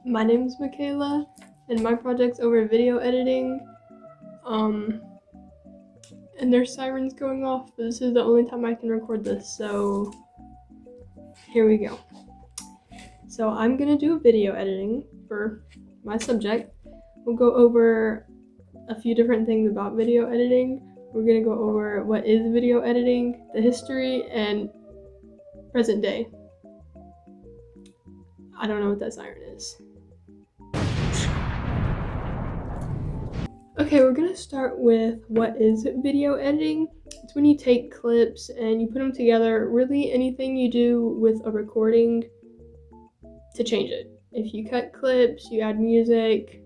My name is Michaela, and my project's over video editing. And there's sirens going off, but this is the only time I can record this, so here we go. So I'm gonna do video editing for my subject. We'll go over a few different things about video editing. We're gonna go over what is video editing, the history, and present day. I don't know what that siren is. Okay, we're gonna start with what is video editing. It's when you take clips and you put them together, really anything you do with a recording to change it. If you cut clips, you add music,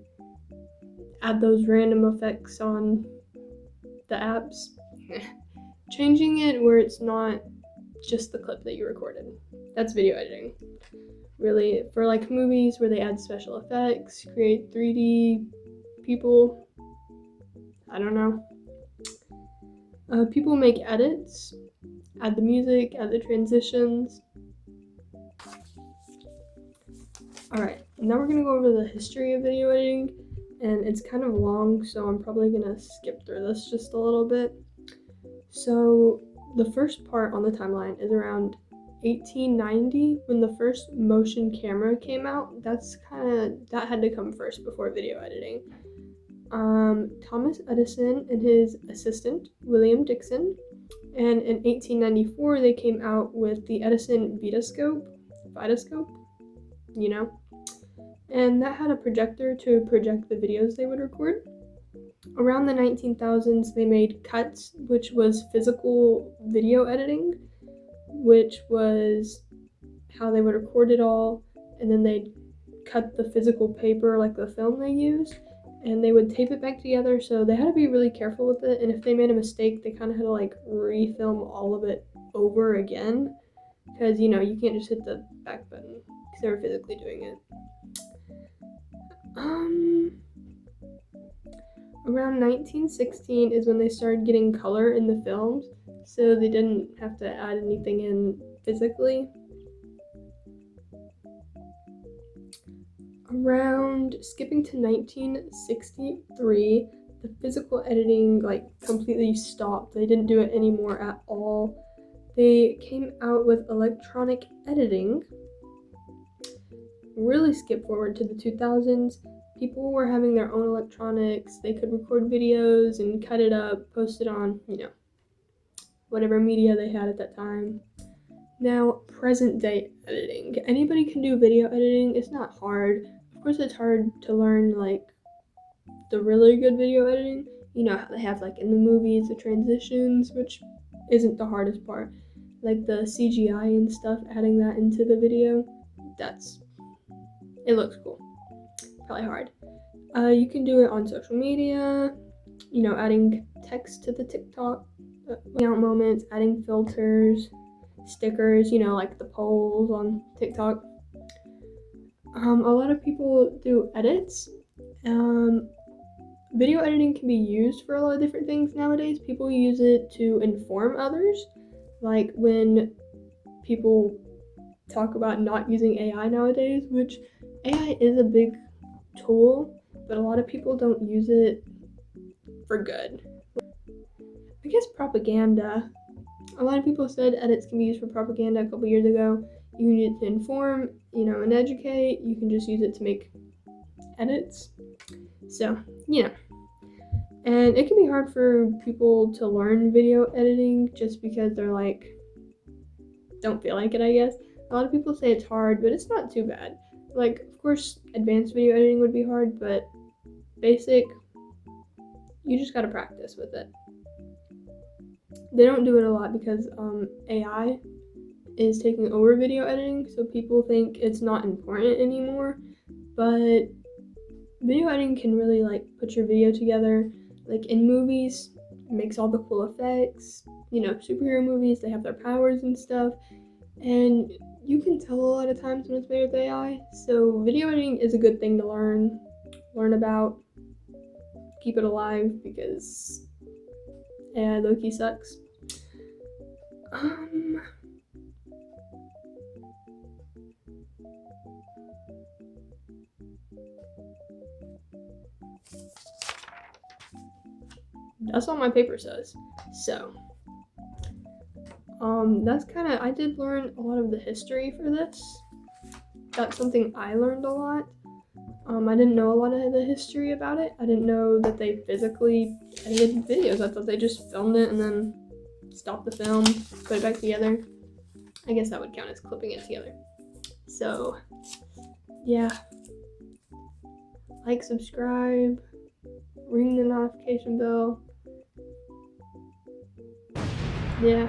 add those random effects on the apps, changing it where it's not just the clip that you recorded. That's video editing. Really, for like movies where they add special effects, create 3D people, I don't know. People make edits, add the music, add the transitions. Alright, now we're gonna go over the history of video editing, and it's kind of long, so I'm probably gonna skip through this just a little bit. So, the first part on the timeline is around 1890 when the first motion camera came out. That had to come first before video editing. Thomas Edison and his assistant, William Dickson, and in 1894 they came out with the Edison Vitascope, you know, and that had a projector to project the videos they would record. Around the 19,000s, they made cuts, which was physical video editing, which was how they would record it all, and then they'd cut the physical paper, like the film they used, and they would tape it back together, so they had to be really careful with it, and if they made a mistake, they kind of had to like refilm all of it over again, because, you know, you can't just hit the back button, because they were physically doing it. Around 1916 is when they started getting color in the films, so they didn't have to add anything in physically. Skipping to 1963, the physical editing completely stopped. They didn't do it anymore at all. They came out with electronic editing. Really skip forward to the 2000s. People were having their own electronics. They could record videos and cut it up, post it on, whatever media they had at that time. Now, present day editing. Anybody can do video editing. It's not hard. Of course, it's hard to learn the really good video editing. You know how they have in the movies the transitions, which isn't the hardest part. Like the CGI and stuff, adding that into the video, it looks cool. Probably hard. You can do it on social media, adding text to the TikTok moments, adding filters, stickers, like the polls on TikTok. A lot of people do edits. Video editing can be used for a lot of different things nowadays. People use it to inform others, like when people talk about not using AI nowadays, which AI is a big tool, but a lot of people don't use it for good. I guess propaganda. A lot of people said edits can be used for propaganda a couple years ago. You can use it to inform, and educate. You can just use it to make edits. So, And it can be hard for people to learn video editing just because they're don't feel like it, I guess. A lot of people say it's hard, but it's not too bad. Of course, advanced video editing would be hard, but basic, you just gotta practice with it. They don't do it a lot because AI is taking over video editing, so people think it's not important anymore, but video editing can really put your video together. In movies, it makes all the cool effects. Superhero movies, they have their powers and stuff, and you can tell a lot of times when it's made with AI. So video editing is a good thing to learn about, keep it alive, because AI low-key sucks. That's what my paper says. So, that's kind of, I did learn a lot of the history for this. That's something I learned a lot. I didn't know a lot of the history about it. I didn't know that they physically edited videos. I thought they just filmed it and then stopped the film, put it back together. I guess that would count as clipping it together. So, yeah. Like, subscribe, ring the notification bell. Yeah.